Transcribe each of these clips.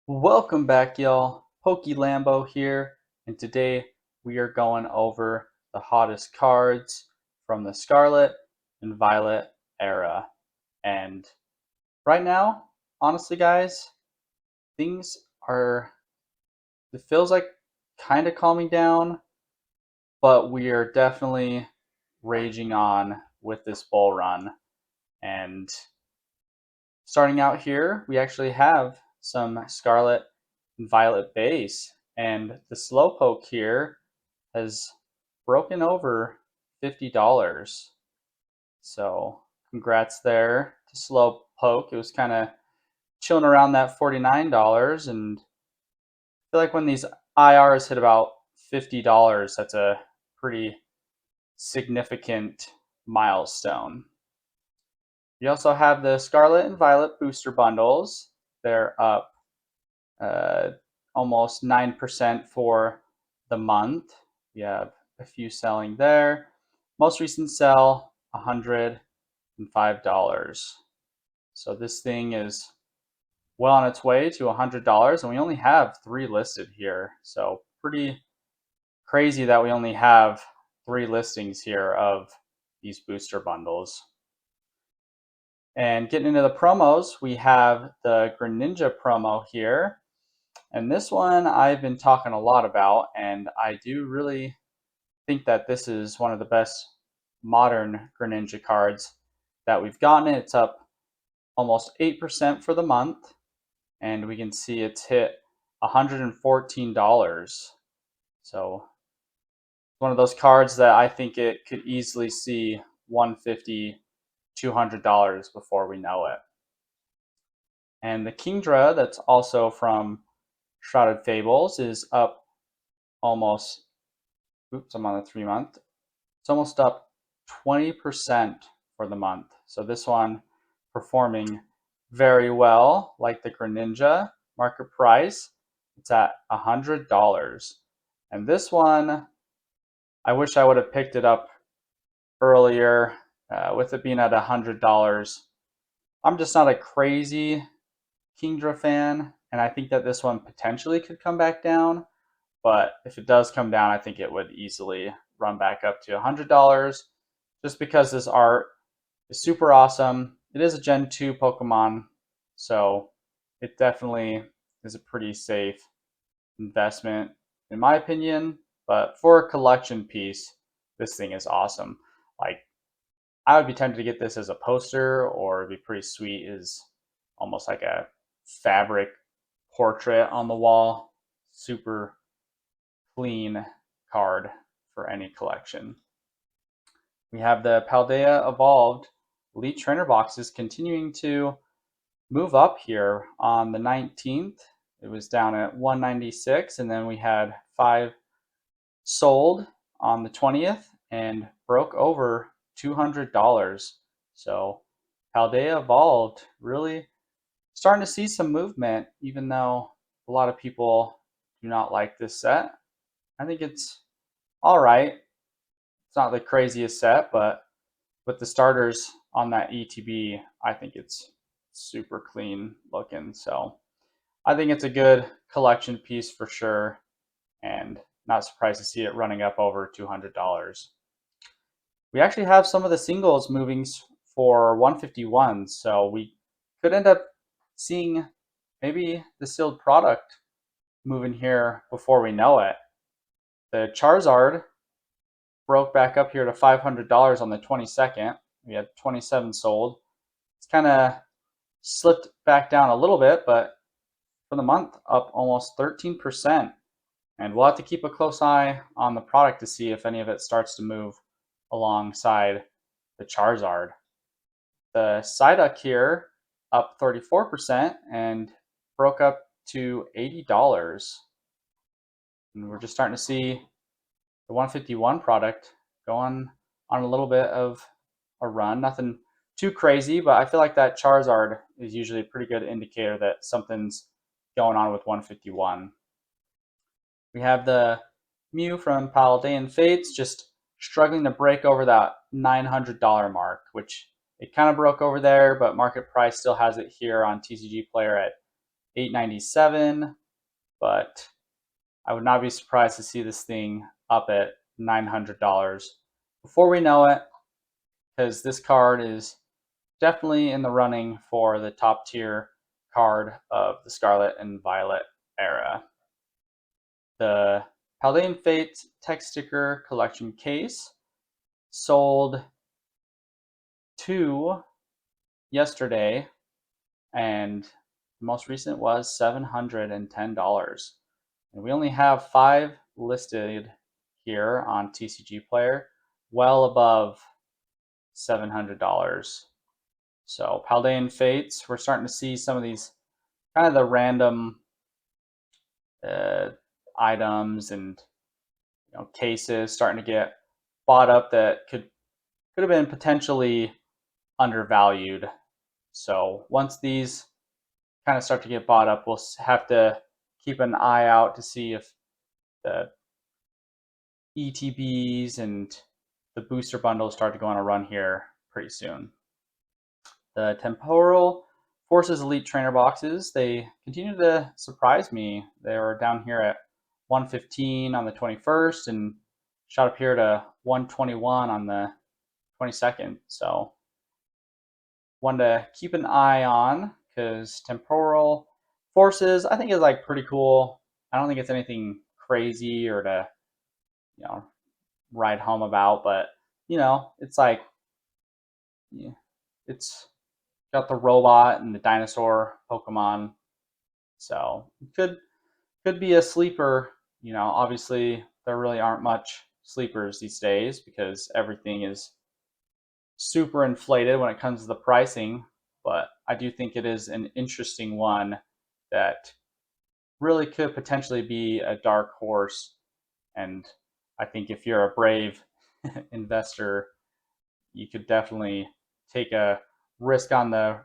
Welcome back, y'all. Pokey Lambo here, and today we are going over the hottest cards from the Scarlet and Violet era. And right now, honestly, guys, things are, it feels like kind of calming down, but we are definitely raging on with this bull run. And starting out here, we actually have some Scarlet and Violet base, and the Slowpoke here has broken over $50. So congrats there to Slowpoke. It was kind of chilling around that $49, and I feel like when these IRs hit about $50, that's a pretty significant milestone. You also have the Scarlet and Violet booster bundles. They're up uh, almost 9% for the month. We have a few selling there. Most recent sell $105. So this thing is well on its way to $100, and we only have three listed here. So pretty crazy that we only have three listings here of these booster bundles. And getting into the promos, we have the Greninja promo here. And this one I've been talking a lot about, and I do really think that this is one of the best modern Greninja cards that we've gotten. It's up almost 8% for the month, and we can see it's hit $114. So one of those cards that I think it could easily see $150, $200 before we know it. And the Kingdra, that's also from Shrouded Fables, is up almost, oops, I'm on the 3 month. It's almost up 20% for the month. So this one performing very well, like the Greninja. Market price, it's at $100. And this one, I wish I would have picked it up earlier with it being at $100. I'm just not a crazy Kingdra fan, and I think that this one potentially could come back down. But if it does come down, I think it would easily run back up to $100 just because this art is super awesome. It is a Gen 2 Pokemon, so it definitely is a pretty safe investment, in my opinion. But for a collection piece, this thing is awesome. Like, I would be tempted to get this as a poster, or it'd be pretty sweet as almost like a fabric portrait on the wall. Super clean card for any collection. We have the Paldea Evolved Elite Trainer boxes continuing to move up here on the 19th. It was down at 196, and then we had 5 sold on the 20th and broke over $200. So Paldea Evolved really starting to see some movement, even though a lot of people do not like this set. I think it's all right. It's not the craziest set, but with the starters on that ETB, I think it's super clean looking. So I think it's a good collection piece for sure, and not surprised to see it running up over $200. We actually have some of the singles moving for 151, so we could end up seeing maybe the sealed product moving here before we know it. The Charizard broke back up here to $500 on the 22nd. We had 27 sold. It's kind of slipped back down a little bit, but for the month, up almost 13%. And we'll have to keep a close eye on the product to see if any of it starts to move alongside the Charizard. The Psyduck here up 34% and broke up to $80. And we're just starting to see the 151 product going on a little bit of a run. Nothing too crazy, but I feel like that Charizard is usually a pretty good indicator that something's going on with 151. We have the Mew from Paldean Fates just struggling to break over that $900 mark, which it kind of broke over there, but market price still has it here on TCG Player at $897, but I would not be surprised to see this thing up at $900 before we know it, because this card is definitely in the running for the top tier card of the Scarlet and Violet era. The Paldean Fate text sticker collection case sold 2 yesterday, and the most recent was $710. And we only have 5 listed here on TCG Player, well above $700. So Paldean Fates, we're starting to see some of these kind of the random uh, items and cases starting to get bought up that could have been potentially undervalued. So once these kind of start to get bought up, we'll have to keep an eye out to see if the ETBs and the booster bundles start to go on a run here pretty soon. The Temporal Forces Elite Trainer boxes, they continue to surprise me. They were down here at 115 on the 21st and shot up here to 121 on the 22nd. So one to keep an eye on, because Temporal Forces, I think, is like pretty cool. I don't think it's anything crazy or to ride home about, but it's like, yeah, it's got the robot and the dinosaur Pokemon, so it could be a sleeper. Obviously there really aren't much sleepers these days because everything is super inflated when it comes to the pricing, but I do think it is an interesting one that really could potentially be a dark horse. And I think if you're a brave investor, you could definitely take a risk on the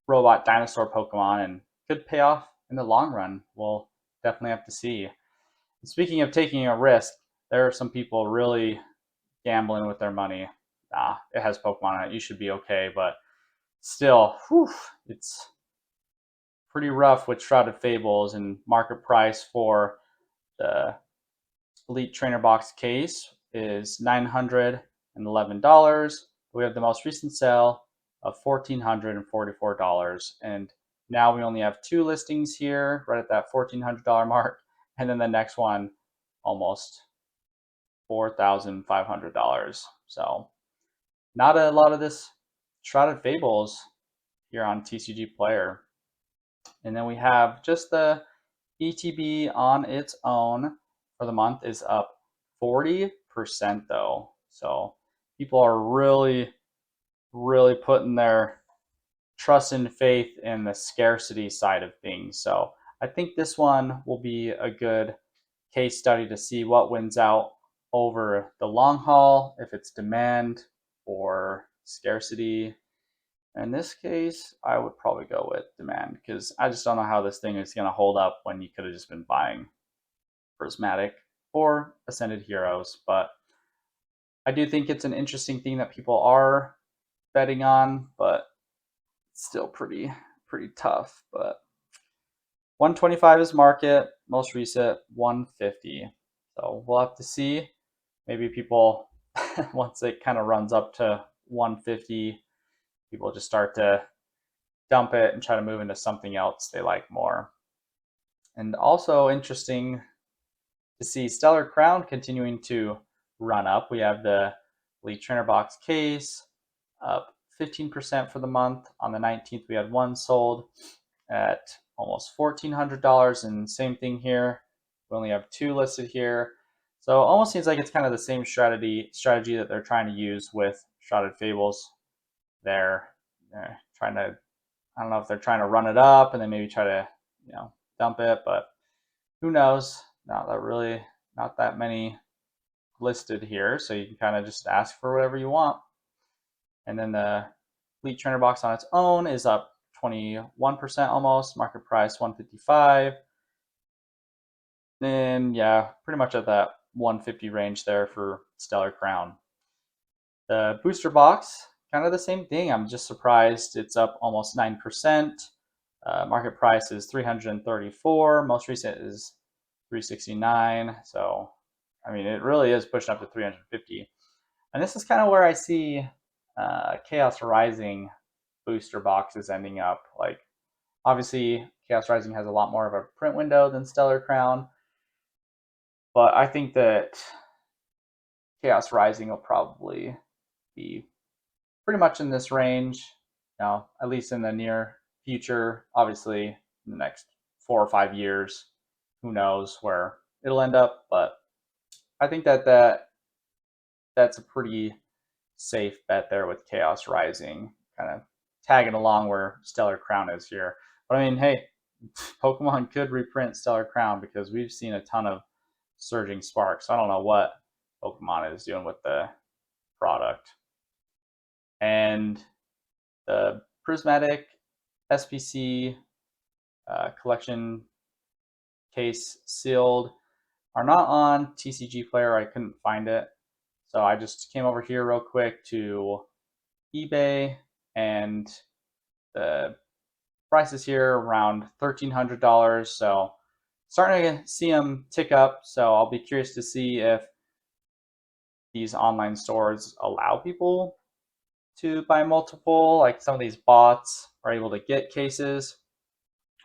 robot dinosaur Pokemon and could pay off in the long run. We'll definitely have to see. And speaking of taking a risk, there are some people really gambling with their money. It has Pokemon on it. You should be okay, but still, it's pretty rough with Shrouded Fables, and market price for the Elite Trainer Box case is $911. We have the most recent sale of $1,444, and now we only have 2 listings here, right at that $1,400 mark, and then the next one almost $4,500. So not a lot of this Shrouded Fables here on TCG Player. And then we have just the ETB on its own for the month is up 40% though. So people are really, really putting their trust and faith in the scarcity side of things. So I think this one will be a good case study to see what wins out over the long haul, if it's demand or scarcity. In this case, I would probably go with demand, because I just don't know how this thing is going to hold up when you could have just been buying Prismatic or Ascended Heroes. But I do think it's an interesting thing that people are betting on, but it's still pretty tough. But 125 is market, most recent 150. So we'll have to see. Maybe people, once it kind of runs up to 150, people just start to dump it and try to move into something else they like more. And also interesting to see Stellar Crown continuing to run up. We have the Elite Trainer Box case up 15% for the month. On the 19th, we had 1 sold at almost $1,400, and same thing here. We only have 2 listed here. So it almost seems like it's kind of the same strategy that they're trying to use with Shrouded Fables. They're trying to, I don't know if they're trying to run it up and then maybe try to, dump it, but who knows? Not that many listed here, so you can kind of just ask for whatever you want. And then the Elite Trainer Box on its own is up 21% almost, market price 155. Then yeah, pretty much at that 150 range there for Stellar Crown. The booster box, kind of the same thing. I'm just surprised it's up almost 9%. Market price is 334. Most recent is 369. So, I mean, it really is pushing up to 350. And this is kind of where I see Chaos Rising booster boxes ending up. Like, obviously, Chaos Rising has a lot more of a print window than Stellar Crown, but I think that Chaos Rising will probably be pretty much in this range, at least in the near future. Obviously, in the next 4 or 5 years, who knows where it'll end up. But I think that's a pretty safe bet there with Chaos Rising, kind of tagging along where Stellar Crown is here. But I mean, hey, Pokemon could reprint Stellar Crown because we've seen a ton of Surging Sparks. I don't know what Pokemon is doing with the product. And the Prismatic SPC collection case sealed are not on TCG Player. I couldn't find it. So I just came over here real quick to eBay, and the prices here around $1,300. So starting to see them tick up. So I'll be curious to see if these online stores allow people to buy multiple, like some of these bots are able to get cases.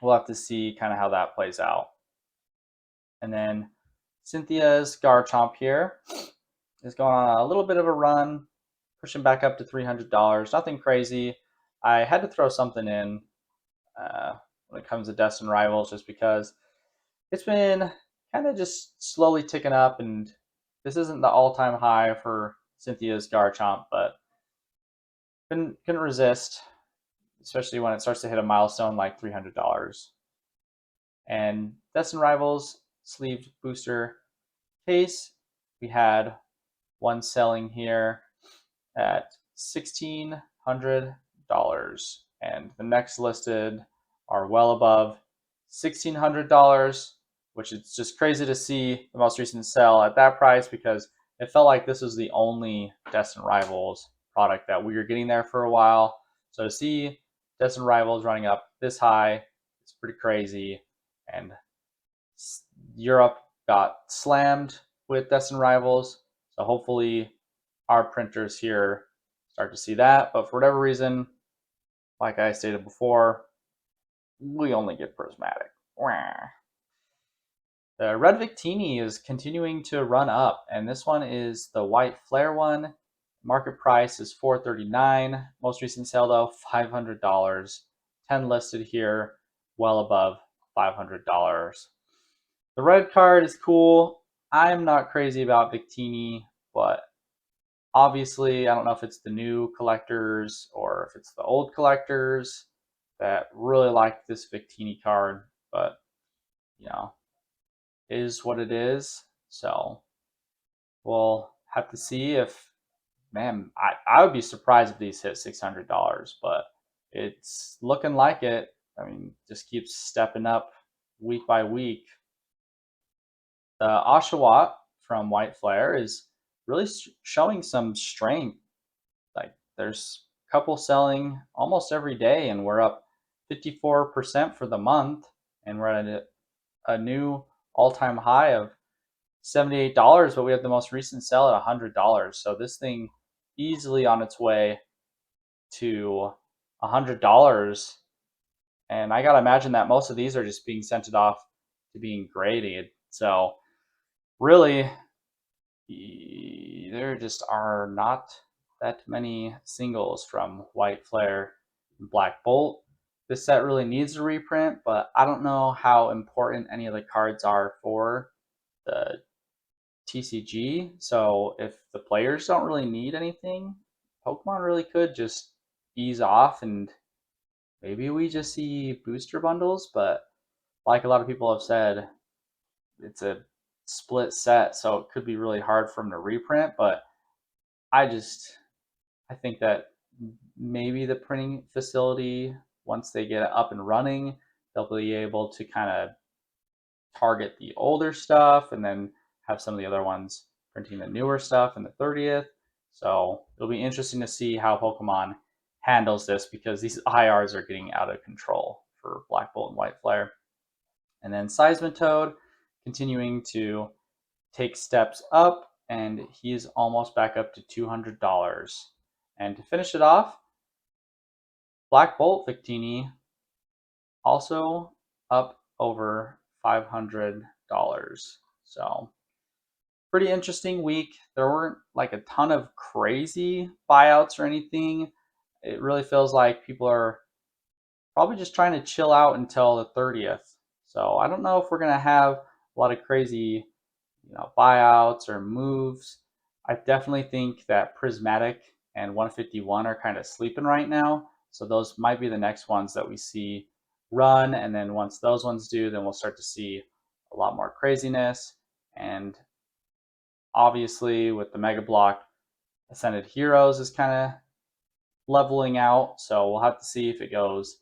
We'll have to see kind of how that plays out. And then Cynthia's Garchomp here is going on a little bit of a run, pushing back up to $300. Nothing crazy. I had to throw something in when it comes to Destined Rivals just because it's been kind of just slowly ticking up, and this isn't the all-time high for Cynthia's Garchomp, but couldn't resist, especially when it starts to hit a milestone like $300. And Destined Rivals sleeved booster case, we had one selling here at $1,600, and the next listed are well above $1,600, which is just crazy to see the most recent sell at that price because it felt like this was the only Destined Rivals product that we were getting there for a while. So to see Destined Rivals running up this high, it's pretty crazy. And Europe got slammed with Destined Rivals, so hopefully our printers here start to see that. But for whatever reason, like I stated before, we only get prismatic. The red Victini is continuing to run up, and this one is the white flare one. Market price is $439. Most recent sale though, $500. 10 listed here, well above $500. The red card is cool. I'm not crazy about Victini, but obviously, I don't know if it's the new collectors or if it's the old collectors that really like this Victini card, but it is what it is. So we'll have to see if, man, I would be surprised if these hit $600, but it's looking like it. I mean, just keeps stepping up week by week. The Oshawott from White Flare is really showing some strength. Like there's a couple selling almost every day, and we're up 54% for the month, and we're at a new all-time high of $78, but we have the most recent sell at $100. So this thing easily on its way to $100. And I gotta imagine that most of these are just being sent off to being graded. So really, there just are not that many singles from White Flare and Black Bolt. This set really needs a reprint, but I don't know how important any of the cards are for the TCG. So if the players don't really need anything, Pokemon really could just ease off, and maybe we just see booster bundles. But like a lot of people have said, it's a split set, so it could be really hard for them to reprint. But I think that maybe the printing facility, once they get it up and running, they'll be able to kind of target the older stuff and then have some of the other ones printing the newer stuff in the 30th. So it'll be interesting to see how Pokemon handles this because these IRs are getting out of control for Black Bolt and White Flare. And then Seismitoad continuing to take steps up, and he's almost back up to $200. And to finish it off, Black Bolt Victini also up over $500. So pretty interesting week. There weren't like a ton of crazy buyouts or anything. It really feels like people are probably just trying to chill out until the 30th. So I don't know if we're going to have a lot of crazy, buyouts or moves. I definitely think that Prismatic and 151 are kind of sleeping right now. So those might be the next ones that we see run. And then once those ones do, then we'll start to see a lot more craziness. And obviously, with the Mega Block, Ascended Heroes is kind of leveling out. So we'll have to see if it goes,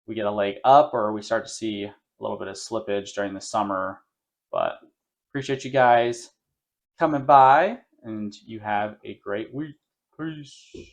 we get a leg up, or we start to see a little bit of slippage during the summer. But appreciate you guys coming by, and you have a great week. Peace.